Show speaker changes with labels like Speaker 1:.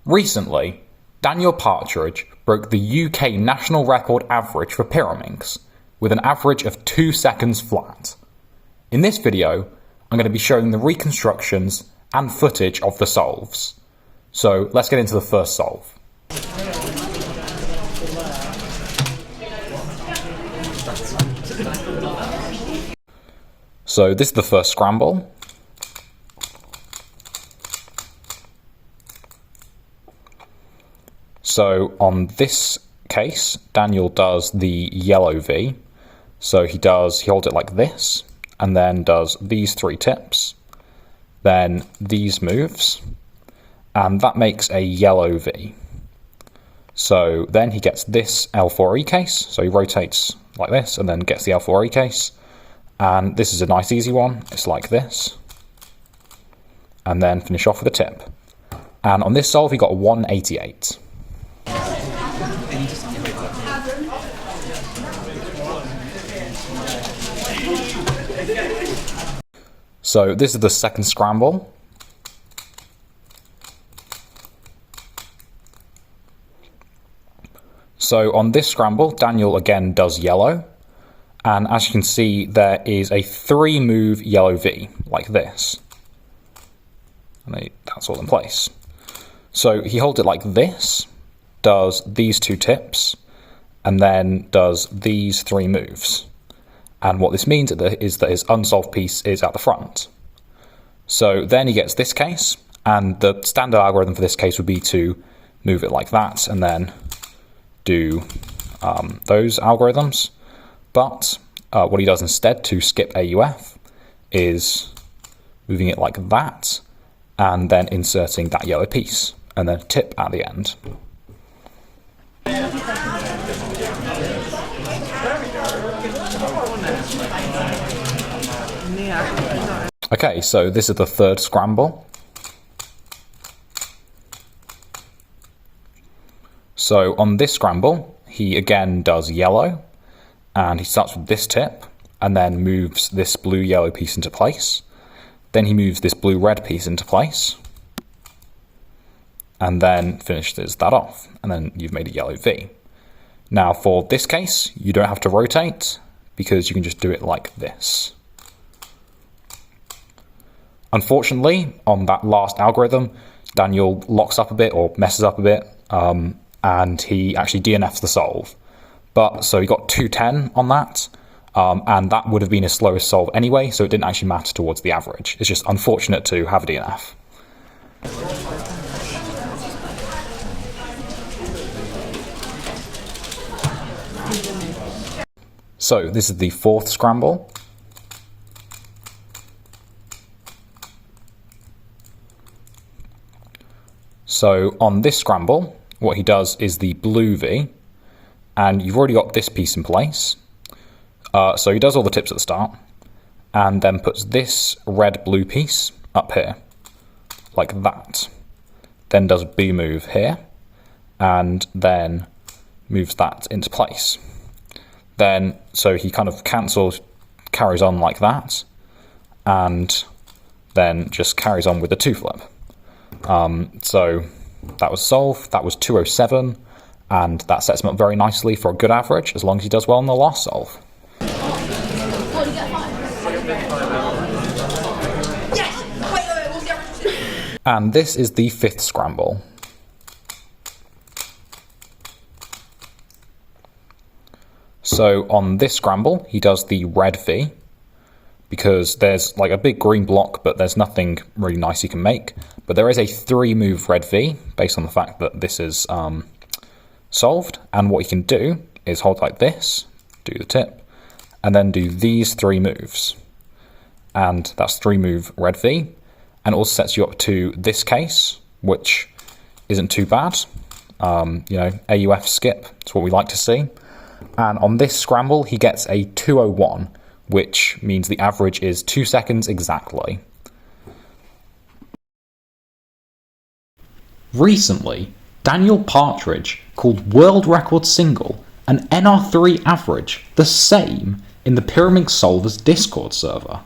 Speaker 1: Recently, Daniel Partridge broke the UK national record average for Pyraminx with an average of 2 seconds flat. In this video, I'm going to be showing the reconstructions and footage of the solves. So let's get into the first solve. So this is the first scramble. So on this case, Daniel does the yellow V. So he holds it like this, and then does these 3 tips, then these moves, and that makes a yellow V. So then he gets this L4E case, so he rotates like this and then gets the L4E case, and this is a nice easy one, it's like this, and then finish off with a tip. And on this solve he got a 188. So this is the second scramble. So on this scramble, Daniel again does yellow, and as you can see, there is a 3-move yellow V, like this. And that's all in place. So he holds it like this, does these 2 tips, and then does these 3 moves. And what this means is that his unsolved piece is at the front. So then he gets this case, and the standard algorithm for this case would be to move it like that and then do those algorithms. But what he does instead to skip AUF is moving it like that and then inserting that yellow piece and then a tip at the end. Okay, so this is the third scramble. So on this scramble, he again does yellow, and he starts with this tip, and then moves this blue-yellow piece into place. Then he moves this blue-red piece into place, and then finishes that off, and then you've made a yellow V. Now for this case, you don't have to rotate, because you can just do it like this. Unfortunately, on that last algorithm, Daniel locks up a bit or messes up a bit, and he actually DNFs the solve. But so he got 210 on that, and that would have been his slowest solve anyway, so it didn't actually matter towards the average. It's just unfortunate to have a DNF. So this is the fourth scramble. So on this scramble, what he does is the blue V, and you've already got this piece in place. So he does all the tips at the start, and then puts this red-blue piece up here, like that. Then does a B move here, and then moves that into place. Then, so he kind of carries on like that, and then just carries on with the 2-flip. So that was solved, that was 207, and that sets him up very nicely for a good average, as long as he does well in the last solve. And this is the 5th scramble. So on this scramble, he does the red V, because there's like a big green block, but there's nothing really nice you can make. But there is a 3-move red V, based on the fact that this is solved. And what you can do is hold like this, do the tip, and then do these 3 moves. And that's 3-move red V. And it also sets you up to this case, which isn't too bad. AUF skip, it's what we like to see. And on this scramble, he gets a 201, which means the average is 2 seconds exactly. Recently, Daniel Partridge called world record single and NR3 average the same in the Pyraminx Solvers Discord server.